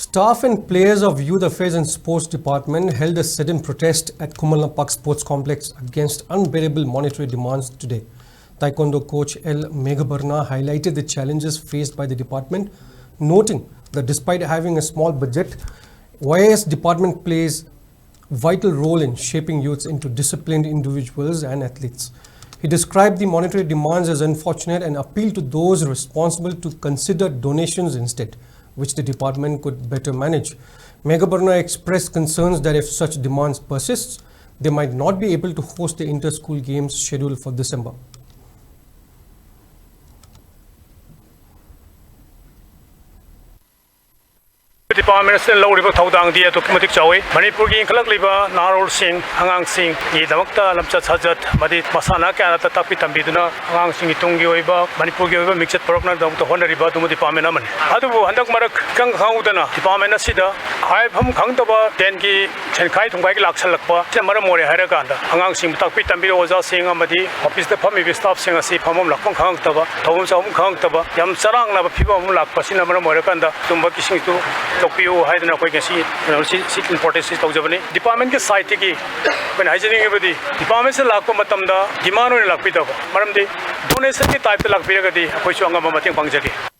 Staff and players of Youth Affairs and Sports Department held a sit-in protest at Kumalnapak Sports Complex against unbearable monetary demands today. Taekwondo coach L. Meghabarna highlighted the challenges faced by the department, noting that despite having a small budget, YAS department plays a vital role in shaping youths into disciplined individuals and athletes. He described the monetary demands as unfortunate and appealed to those responsible to consider donations instead, which the department could better manage. Meghabarna expressed concerns that if such demands persist, they might not be able to host the inter-school games scheduled for December. Department is low river Todang dear to Kumatik Joey, Manipuri, Kalakliba, Narol Singh, Hangang Singh, Yidamaka, Lamchat Hazat, Madi Masana, Kanata Tapitambiduna, Hang Sing Tungiova, Manipuri, mixed Porokna, the Honda River to Department Aman. Adu Handak Marak, Kang Haudana, Department Sida, I have Hangtaba, Dengi, Chenkai to Laxalakpa, Maramori Haraganda, Hangang Sing Tapitambio was saying Amadi, Office the Pami staff saying a sea Pamum Lakong Hangtaba, Toms of Hangtaba, Yam Sarang, people who like Pasina Maramorakanda, Tumbaki to Tokyo, I don't know if you can see sitting protest department site when I everybody departments Lakamatamda, Dimano and Lakpita, Maramdi, donation type the Lakpiragadi, which you are Mating Pangjaki.